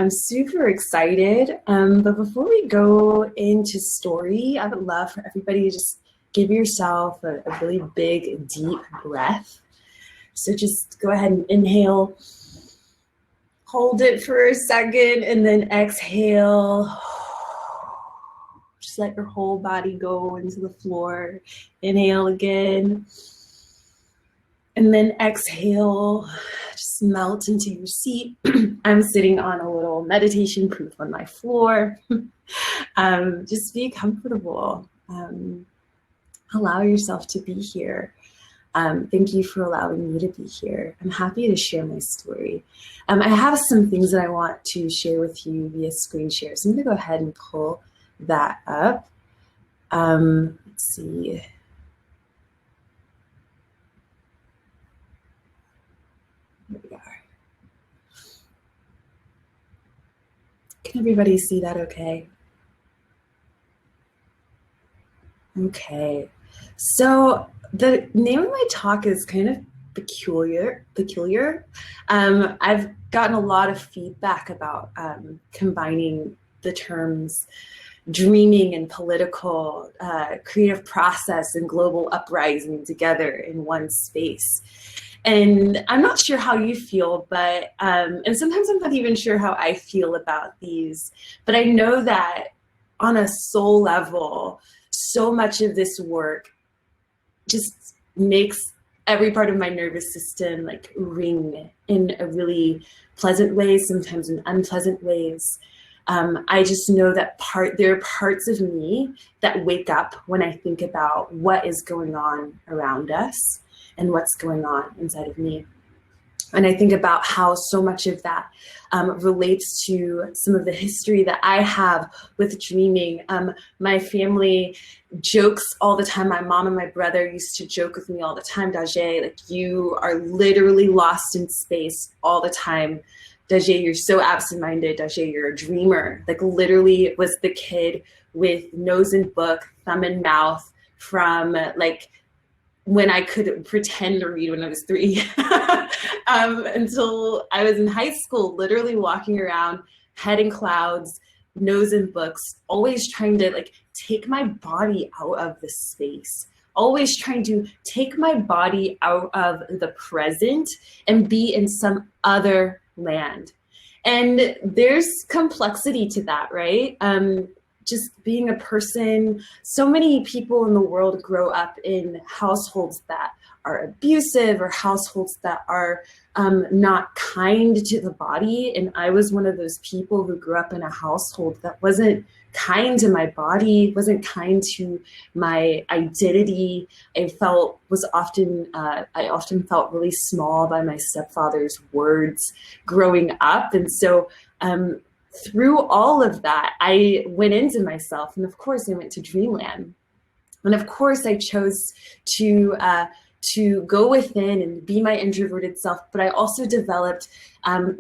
I'm super excited. But before we go into story, I would love for everybody to just give yourself a really big, deep breath. So just go ahead and inhale, hold it for a second, and then exhale. Just let your whole body go into the floor. Inhale again. And then exhale, just melt into your seat. I'm sitting on a little meditation proof on my floor. Just be comfortable. Allow yourself to be here. Thank you for allowing me to be here. I'm happy to share my story. I have some things that I want to share with you via screen share. So I'm gonna go ahead and pull that up. Let's see. Here we are. Can everybody see that okay? Okay. So the name of my talk is kind of peculiar. I've gotten a lot of feedback about combining the terms dreaming and political, creative process and global uprising together in one space. And I'm not sure how you feel, but, and sometimes I'm not even sure how I feel about these, but I know that on a soul level, so much of this work just makes every part of my nervous system like ring in a really pleasant way, sometimes in unpleasant ways. I just know that there are parts of me that wake up when I think about what is going on around us and what's going on inside of me. And I think about how so much of that relates to some of the history that I have with dreaming. My family jokes all the time. My mom and my brother used to joke with me all the time, Daje, like, you are literally lost in space all the time. Daje, you're so absent-minded. Daje, you're a dreamer. Like, literally was the kid with nose in book, thumb in mouth from like when I could pretend to read when I was 3 until I was in high school, literally walking around, head in clouds, nose in books, always trying to like take my body out of the space, always trying to take my body out of the present and be in some other land. And there's complexity to that, right? Just being a person, so many people in the world grow up in households that are abusive or households that are not kind to the body. And I was one of those people who grew up in a household that wasn't kind to my body, wasn't kind to my identity. I often felt really small by my stepfather's words growing up. And so through all of that, I went into myself, and of course I went to dreamland. And of course I chose to go within and be my introverted self, but I also developed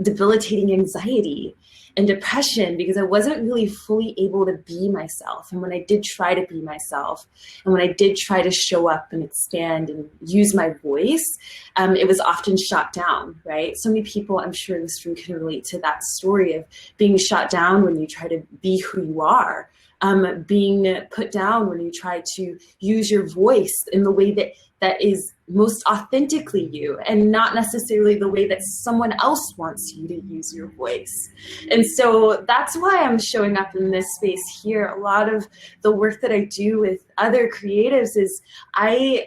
debilitating anxiety and depression because I wasn't really fully able to be myself. And when I did try to be myself, and when I did try to show up and expand and use my voice, it was often shot down, right? So many people, I'm sure in this room, can relate to that story of being shot down when you try to be who you are, being put down when you try to use your voice in the way that is most authentically you, and not necessarily the way that someone else wants you to use your voice. And so that's why I'm showing up in this space here. A lot of the work that I do with other creatives is my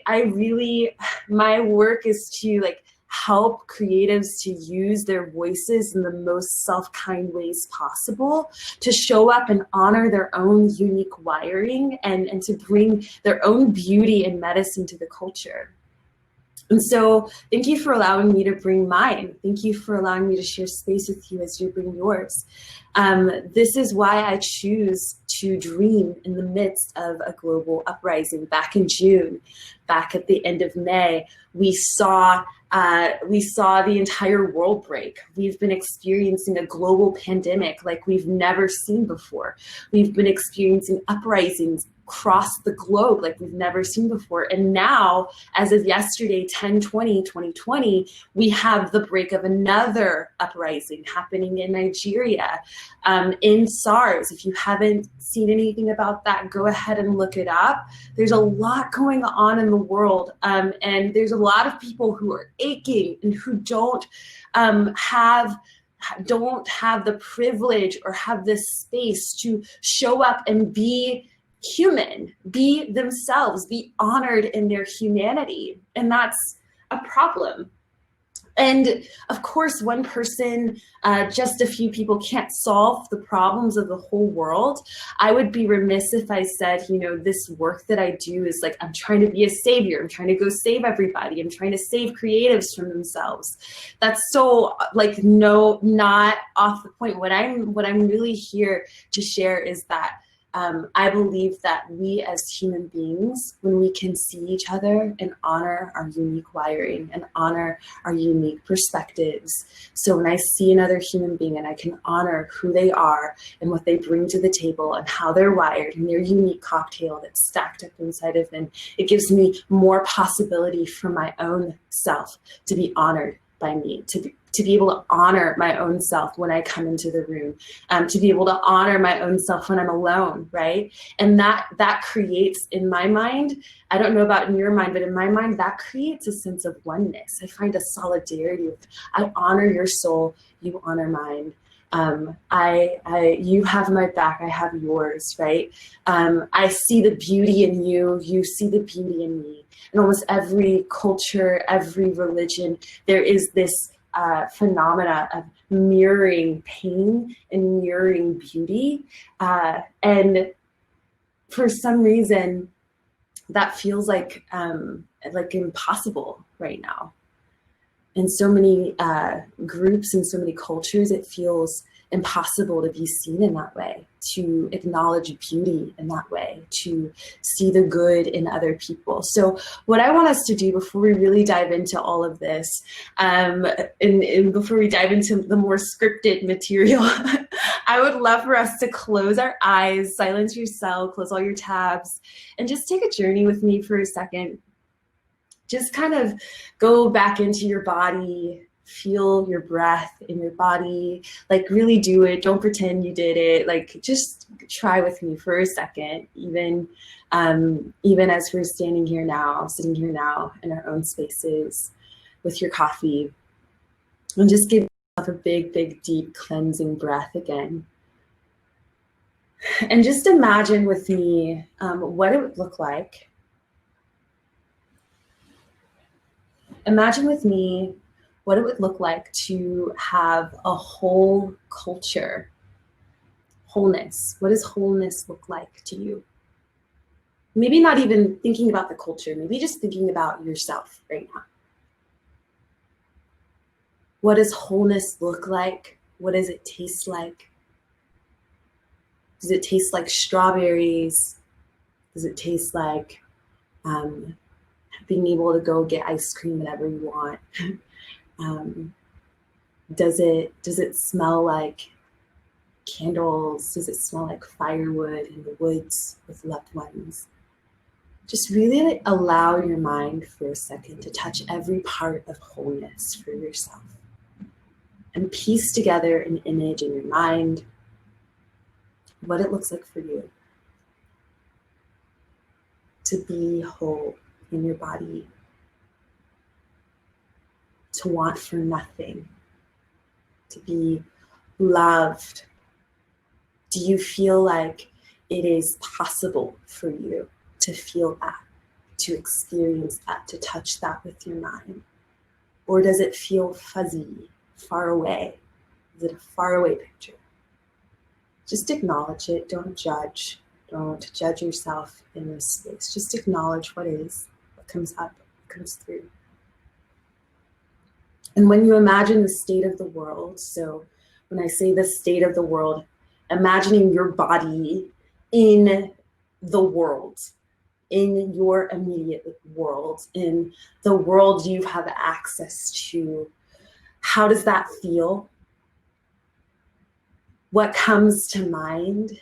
work is to like help creatives to use their voices in the most self-kind ways possible, to show up and honor their own unique wiring, and to bring their own beauty and medicine to the culture. And so thank you for allowing me to bring mine. Thank you for allowing me to share space with you as you bring yours. This is why I choose to dream in the midst of a global uprising. Back in June, back at the end of May, we saw the entire world break. We've been experiencing a global pandemic like we've never seen before. We've been experiencing uprisings, across the globe like we've never seen before. And now, as of yesterday, 10/20/2020, we have the break of another uprising happening in Nigeria, in SARS. If you haven't seen anything about that, go ahead and look it up. There's a lot going on in the world, and there's a lot of people who are aching and who don't have the privilege or have this space to show up and be human, be themselves, be honored in their humanity. And that's a problem. And of course, one person, just a few people can't solve the problems of the whole world. I would be remiss if I said, you know, this work that I do is like, I'm trying to be a savior. I'm trying to go save everybody. I'm trying to save creatives from themselves. That's so like, no, not off the point. What I'm really here to share is that I believe that we as human beings, when we can see each other and honor our unique wiring and honor our unique perspectives. So when I see another human being and I can honor who they are and what they bring to the table and how they're wired and their unique cocktail that's stacked up inside of them, it gives me more possibility for my own self to be honored by me, to be able to honor my own self when I come into the room, to be able to honor my own self when I'm alone, right? And that creates in my mind, I don't know about in your mind, but in my mind, that creates a sense of oneness. I find a solidarity with, I honor your soul, you honor mine. You have my back, I have yours, right? I see the beauty in you, you see the beauty in me. In almost every culture, every religion, there is this phenomena of mirroring pain and mirroring beauty. And for some reason, that feels like impossible right now. In so many groups and so many cultures, it feels impossible to be seen in that way, to acknowledge beauty in that way, to see the good in other people. So what I want us to do before we really dive into all of this, and before we dive into the more scripted material, I would love for us to close our eyes, silence your cell, close all your tabs, and just take a journey with me for a second. Just kind of go back into your body, feel your breath in your body, like really do it. Don't pretend you did it. Like just try with me for a second, even as we're sitting here now in our own spaces with your coffee, and just give yourself a big, big, deep cleansing breath again. And just imagine with me what it would look like. Imagine with me what it would look like to have a whole culture. Wholeness. What does wholeness look like to you? Maybe not even thinking about the culture, maybe just thinking about yourself right now. What does wholeness look like? What does it taste like? Does it taste like strawberries? Does it taste like being able to go get ice cream whenever you want? Does it smell like candles? Does it smell like firewood in the woods with loved ones? Just really allow your mind for a second to touch every part of wholeness for yourself and piece together an image in your mind, what it looks like for you to be whole in your body, to want for nothing, to be loved. Do you feel like it is possible for you to feel that, to experience that, to touch that with your mind? Or does it feel fuzzy, far away? Is it a faraway picture? Just acknowledge it. Don't judge. Don't judge yourself in this space. Just acknowledge what is, what comes up, what comes through. And when you imagine the state of the world, so when I say the state of the world, imagining your body in the world, in your immediate world, in the world you have access to, how does that feel? What comes to mind?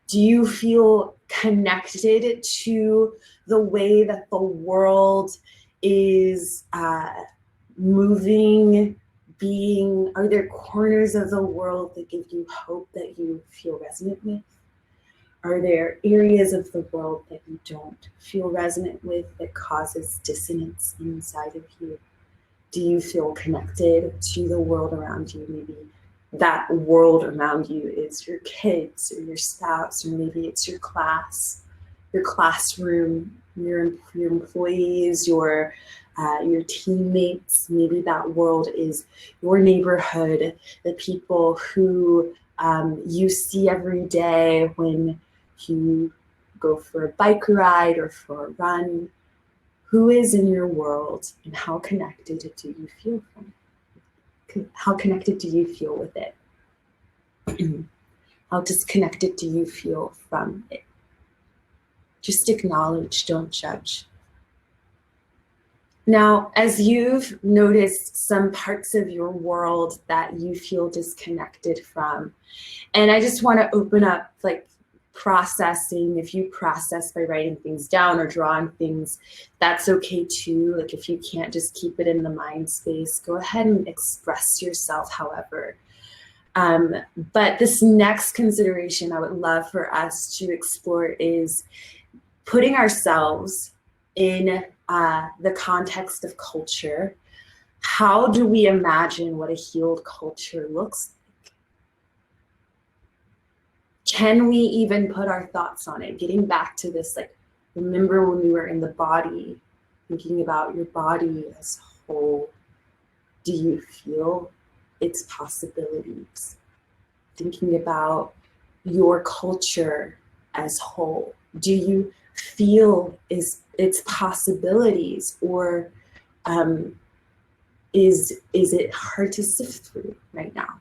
Do you feel connected to the way that the world is moving, being? Are there corners of the world that give you hope that you feel resonant with? Are there areas of the world that you don't feel resonant with that causes dissonance inside of you? Do you feel connected to the world around you? Maybe that world around you is your kids or your spouse, or maybe it's your class, your classroom, your employees, your teammates. Maybe that world is your neighborhood, the people who you see every day when you go for a bike ride or for a run. Who is in your world, and how connected do you feel from it? How connected do you feel with it? How disconnected do you feel from it? Just acknowledge, don't judge. Now, as you've noticed some parts of your world that you feel disconnected from, and I just want to open up, like, processing. If you process by writing things down or drawing things, that's okay too. Like, if you can't just keep it in the mind space, go ahead and express yourself however. But this next consideration I would love for us to explore is putting ourselves in the context of culture. How do we imagine what a healed culture looks like? Can we even put our thoughts on it? Getting back to this, like, remember when we were in the body, thinking about your body as a whole. Do you feel its possibilities? Thinking about your culture as whole. Do you feel its possibilities, or is it hard to sift through right now?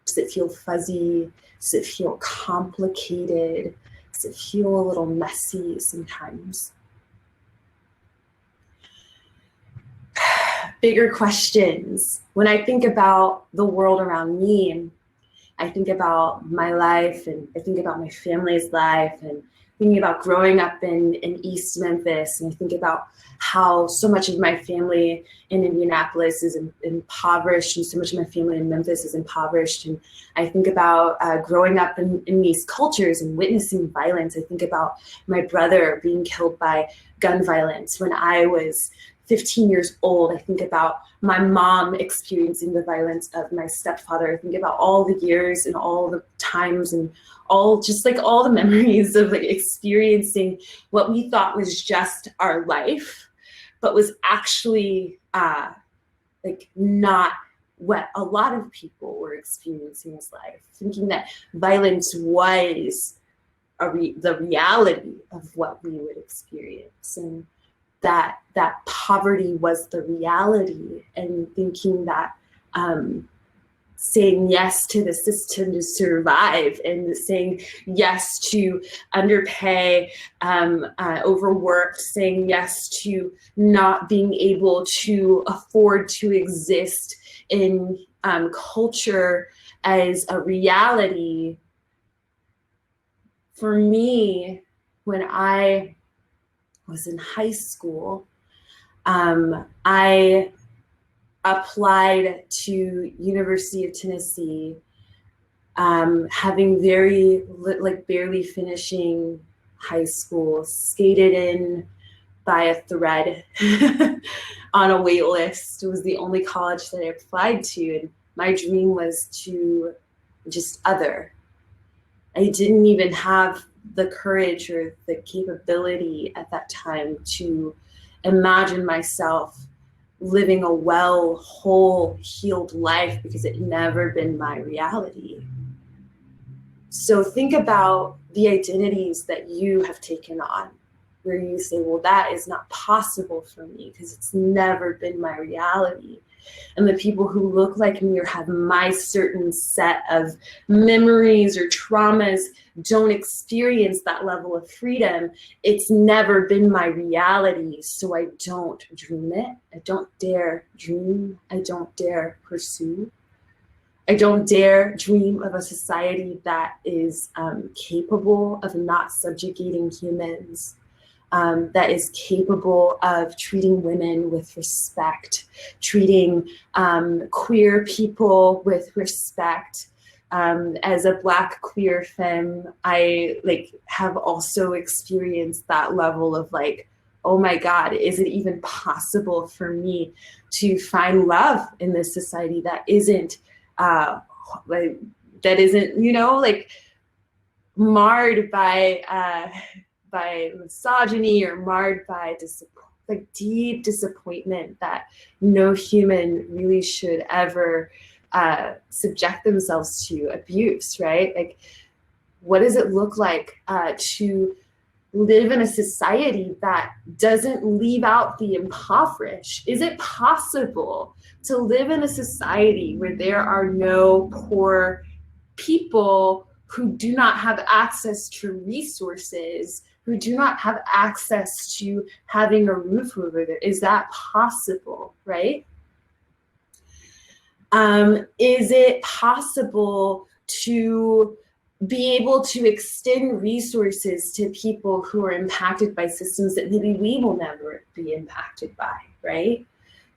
Does it feel fuzzy? Does it feel complicated? Does it feel a little messy sometimes? Bigger questions. When I think about the world around me, I think about my life, and I think about my family's life, and thinking about growing up in East Memphis, and I think about how so much of my family in Indianapolis is impoverished, and so much of my family in Memphis is impoverished. And I think about growing up in these cultures and witnessing violence. I think about my brother being killed by gun violence when I was 15 years old. I think about my mom experiencing the violence of my stepfather. I think about all the years and all the times and all the memories of, like, experiencing what we thought was just our life, but was actually like not what a lot of people were experiencing as life. Thinking that violence was the reality of what we would experience, and that poverty was the reality, and thinking that saying yes to the system to survive, and saying yes to underpay, overworked, saying yes to not being able to afford to exist in culture as a reality. For me, when I was in high school, I applied to University of Tennessee, having barely finishing high school, skated in by a thread on a wait list. It was the only college that I applied to, and my dream was to just other. I didn't even have the courage or the capability at that time to imagine myself living a well, whole, healed life, because it never been my reality. So think about the identities that you have taken on, where you say, well, that is not possible for me because it's never been my reality. And the people who look like me or have my certain set of memories or traumas don't experience that level of freedom. It's never been my reality, so I don't dream it. I don't dare dream. I don't dare pursue. I don't dare dream of a society that is capable of not subjugating humans, that is capable of treating women with respect, treating queer people with respect. As a Black queer femme, I have also experienced that level of oh my God, is it even possible for me to find love in this society that isn't marred by misogyny, or marred by deep disappointment that no human really should ever subject themselves to abuse, right? What does it look like to live in a society that doesn't leave out the impoverished? Is it possible to live in a society where there are no poor people who do not have access to resources, who do not have access to having a roof over their? Is that possible, right? Is it possible to be able to extend resources to people who are impacted by systems that maybe we will never be impacted by, right?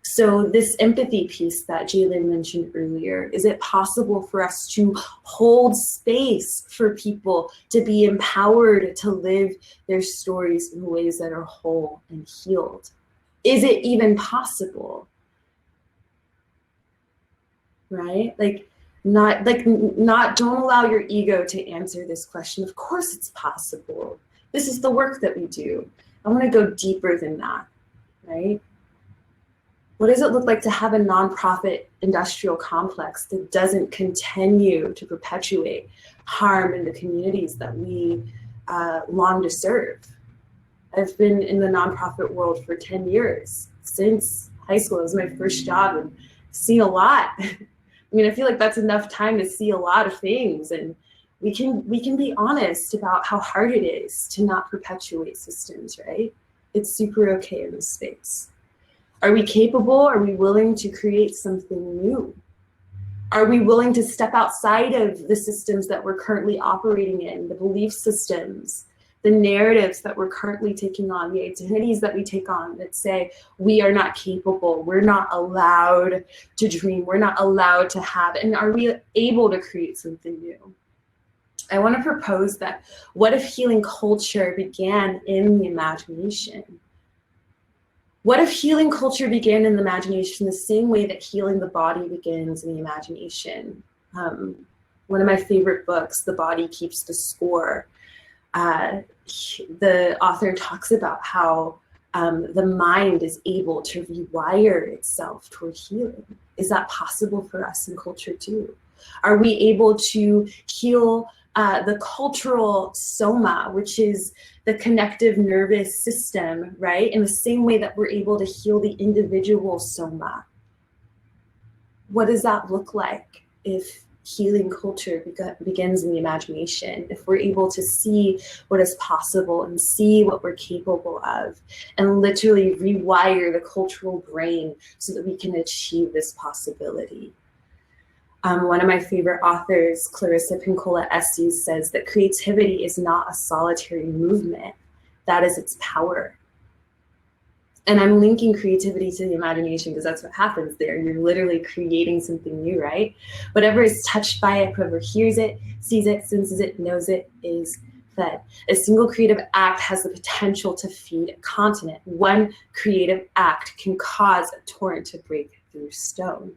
So this empathy piece that Jalen mentioned earlier, is it possible for us to hold space for people to be empowered to live their stories in ways that are whole and healed? Is it even possible? Right? Don't allow your ego to answer this question. Of course it's possible. This is the work that we do. I want to go deeper than that, right? What does it look like to have a nonprofit industrial complex that doesn't continue to perpetuate harm in the communities that we long to serve? I've been in the nonprofit world for 10 years, since high school. It was my first job, and seen a lot. I mean, I feel like that's enough time to see a lot of things, and we can be honest about how hard it is to not perpetuate systems, right? It's super okay in this space. Are we capable? Are we willing to create something new? Are we willing to step outside of the systems that we're currently operating in, the belief systems, the narratives that we're currently taking on, the identities that we take on that say we are not capable, we're not allowed to dream, we're not allowed to have, and are we able to create something new? I want to propose that, what if healing culture began in the imagination? What if healing culture began in the imagination the same way that healing the body begins in the imagination? One of my favorite books, The Body Keeps the Score, the author talks about how the mind is able to rewire itself toward healing. Is that possible for us in culture too? Are we able to heal the cultural soma, which is the connective nervous system, right? In the same way that we're able to heal the individual soma? What does that look like if healing culture begins in the imagination? If we're able to see what is possible and see what we're capable of, and literally rewire the cultural brain so that we can achieve this possibility. One of my favorite authors, Clarissa Pinkola Estes, says that creativity is not a solitary movement. That is its power. And I'm linking creativity to the imagination because that's what happens there. You're literally creating something new, right? Whatever is touched by it, whoever hears it, sees it, senses it, knows it, is fed. A single creative act has the potential to feed a continent. One creative act can cause a torrent to break through stone.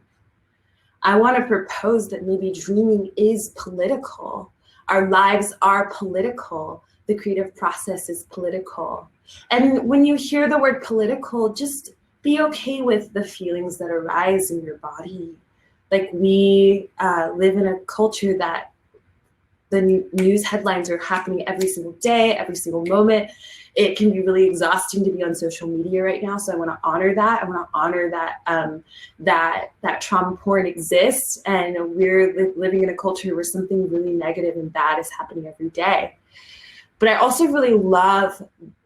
I want to propose that maybe dreaming is political. Our lives are political. The creative process is political. And when you hear the word political, just be okay with the feelings that arise in your body. Like, we live in a culture that the news headlines are happening every single day, every single moment. It can be really exhausting to be on social media right now. So I want to honor that. I want to honor that that trauma porn exists, and we're living in a culture where something really negative and bad is happening every day. But I also really love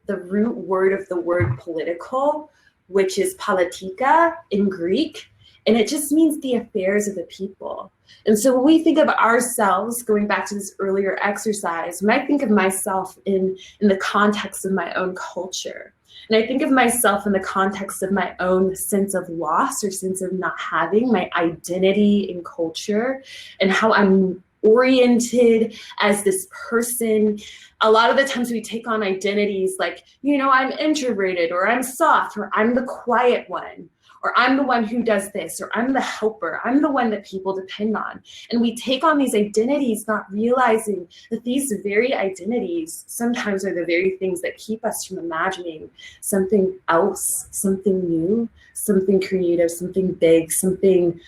the root word of the word political, which is politika in Greek. And it just means the affairs of the people. And so when we think of ourselves, going back to this earlier exercise, when I think of myself in the context of my own culture, and I think of myself in the context of my own sense of loss or sense of not having my identity in culture and how I'm oriented as this person. A lot of the times we take on identities like, I'm introverted, or I'm soft, or I'm the quiet one, or I'm the one who does this, or I'm the helper, I'm the one that people depend on. And we take on these identities not realizing that these very identities sometimes are the very things that keep us from imagining something else, something new, something creative, something big, something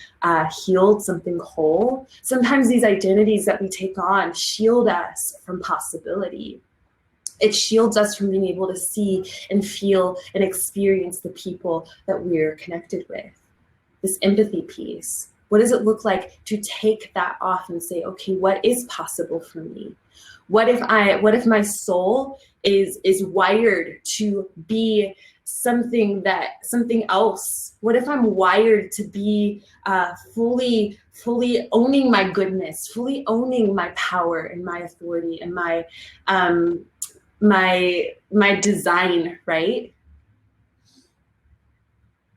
healed, something whole. Sometimes these identities that we take on shield us from possibility. It shields us from being able to see and feel and experience the people that we're connected with. This empathy piece. What does it look like to take that off and say, okay, what is possible for me? What if my soul is wired to be something else? What if I'm wired to be fully owning my goodness, fully owning my power and my authority and my design, right?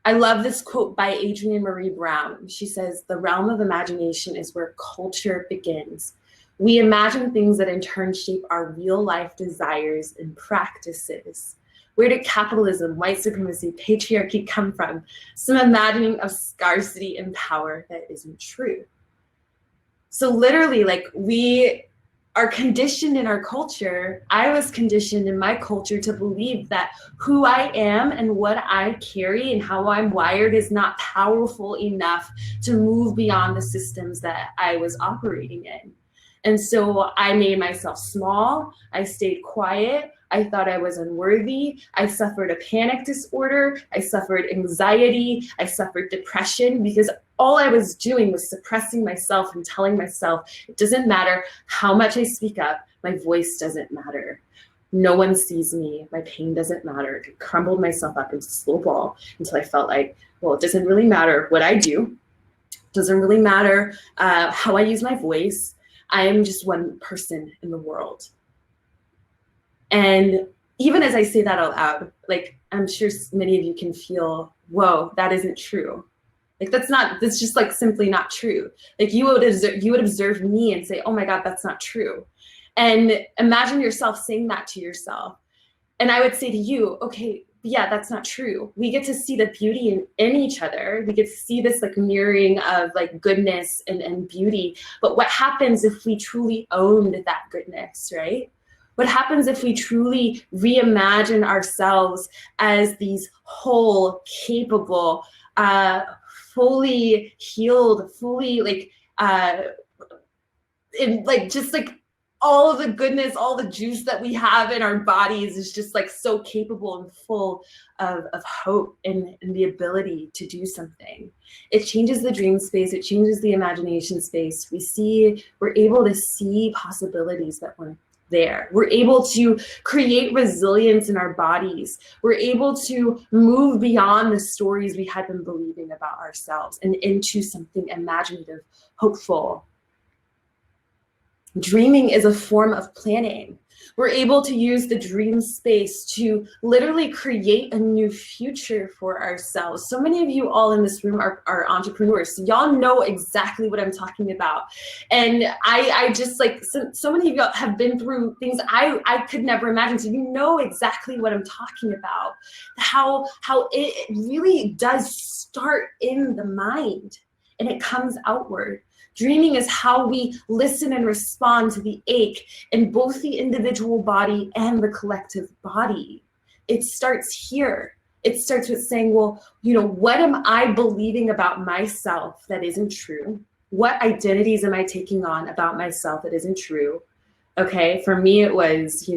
I love this quote by Adrienne Marie Brown. She says, "The realm of imagination is where culture begins. We imagine things that in turn shape our real life desires and practices." Where did capitalism, white supremacy, patriarchy come from? Some imagining of scarcity and power that isn't true. So literally, like, we are conditioned in our culture. I was conditioned in my culture to believe that who I am and what I carry and how I'm wired is not powerful enough to move beyond the systems that I was operating in. And so I made myself small. I stayed quiet. I thought I was unworthy. I suffered a panic disorder. I suffered anxiety. I suffered depression because all I was doing was suppressing myself and telling myself, it doesn't matter how much I speak up, my voice doesn't matter. No one sees me, my pain doesn't matter. I crumbled myself up into a slow ball until I felt like, well, it doesn't really matter what I do. It doesn't really matter how I use my voice. I am just one person in the world. And even as I say that out loud, like, I'm sure many of you can feel, whoa, that isn't true. Like, that's just like simply not true. Like, you would observe me and say, oh my God, that's not true. And imagine yourself saying that to yourself. And I would say to you, okay, yeah, that's not true. We get to see the beauty in each other. We get to see this like mirroring of like goodness and beauty. But what happens if we truly owned that goodness, right? What happens if we truly reimagine ourselves as these whole, capable, fully healed, fully just like all of the goodness, all the juice that we have in our bodies is just like so capable and full of hope and the ability to do something. It changes the dream space. It changes the imagination space. We're able to see possibilities that weren't there. We're able to create resilience in our bodies. We're able to move beyond the stories we had been believing about ourselves and into something imaginative, hopeful. Dreaming is a form of planning. We're able to use the dream space to literally create a new future for ourselves. So many of you all in this room are entrepreneurs. So y'all know exactly what I'm talking about. And I just like, so many of y'all have been through things I could never imagine. So you know exactly what I'm talking about. How it really does start in the mind and it comes outward. Dreaming is how we listen and respond to the ache in both the individual body and the collective body. It starts here. It starts with saying, well, what am I believing about myself that isn't true? What identities am I taking on about myself that isn't true? Okay, for me it was,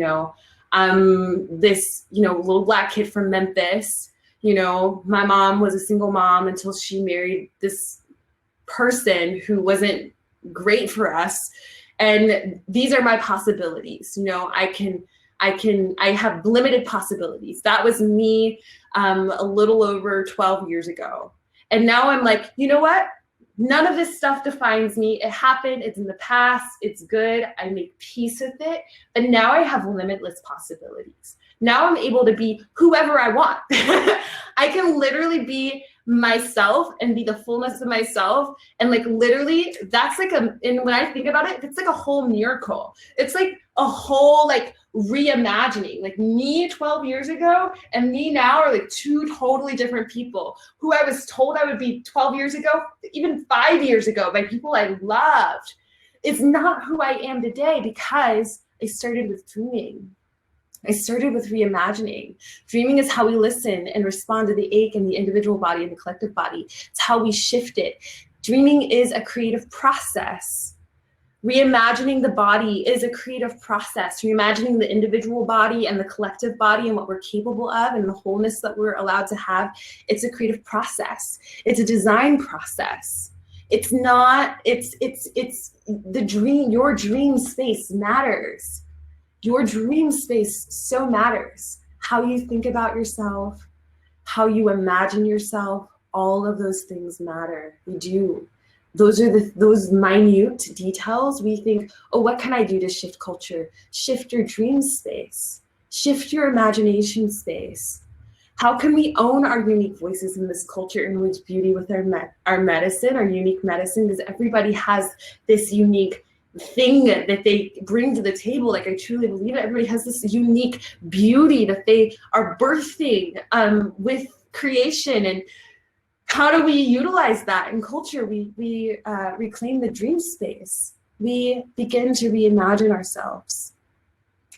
I'm this, little Black kid from Memphis. My mom was a single mom until she married this person who wasn't great for us. And these are my possibilities. I have limited possibilities. That was me a little over 12 years ago. And now I'm like, you know what? None of this stuff defines me. It happened. It's in the past. It's good. I make peace with it. But now I have limitless possibilities. Now I'm able to be whoever I want. I can literally be myself and be the fullness of myself. And like literally, that's like and when I think about it, it's like a whole miracle. It's like a whole like reimagining. Like me 12 years ago and me now are like two totally different people who I was told I would be 12 years ago, even 5 years ago by people I loved. It's not who I am today because I started with dreaming. I started with reimagining. Dreaming is how we listen and respond to the ache in the individual body and the collective body. It's how we shift it. Dreaming is a creative process. Reimagining the body is a creative process. Reimagining the individual body and the collective body and what we're capable of and the wholeness that we're allowed to have, it's a creative process. It's a design process. It's not, it's the dream, your dream space matters. Your dream space so matters. How you think about yourself, how you imagine yourself, all of those things matter. We do. Those are those minute details. We think, oh, what can I do to shift culture? Shift your dream space. Shift your imagination space. How can we own our unique voices in this culture and reach beauty with our medicine, our unique medicine? Because everybody has this unique thing that they bring to the table. Like I truly believe it. Everybody has this unique beauty that they are birthing with creation. And how do we utilize that in culture? We reclaim the dream space. We begin to reimagine ourselves.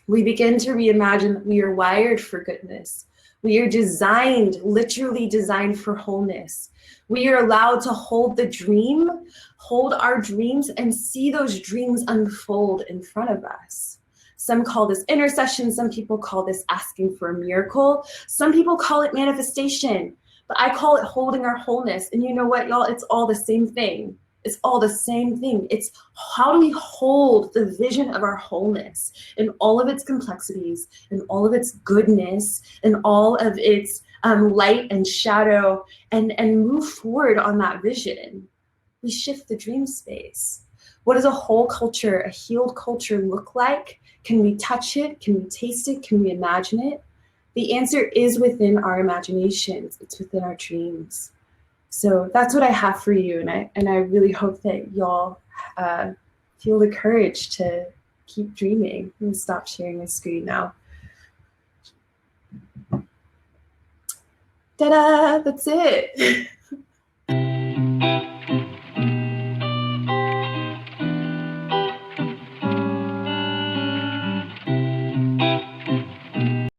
We begin to reimagine that we are wired for goodness. We are designed, literally designed for wholeness. We are allowed to hold the dream, hold our dreams, and see those dreams unfold in front of us. Some call this intercession. Some people call this asking for a miracle. Some people call it manifestation. But I call it holding our wholeness. And you know what, y'all? It's all the same thing. It's all the same thing. It's how do we hold the vision of our wholeness in all of its complexities, and all of its goodness, and all of its light and shadow, and move forward on that vision. We shift the dream space. What does a whole culture, a healed culture look like? Can we touch it? Can we taste it? Can we imagine it? The answer is within our imaginations. It's within our dreams. So that's what I have for you, and I really hope that y'all feel the courage to keep dreaming. I'm gonna stop sharing my screen now. Ta-da! That's it.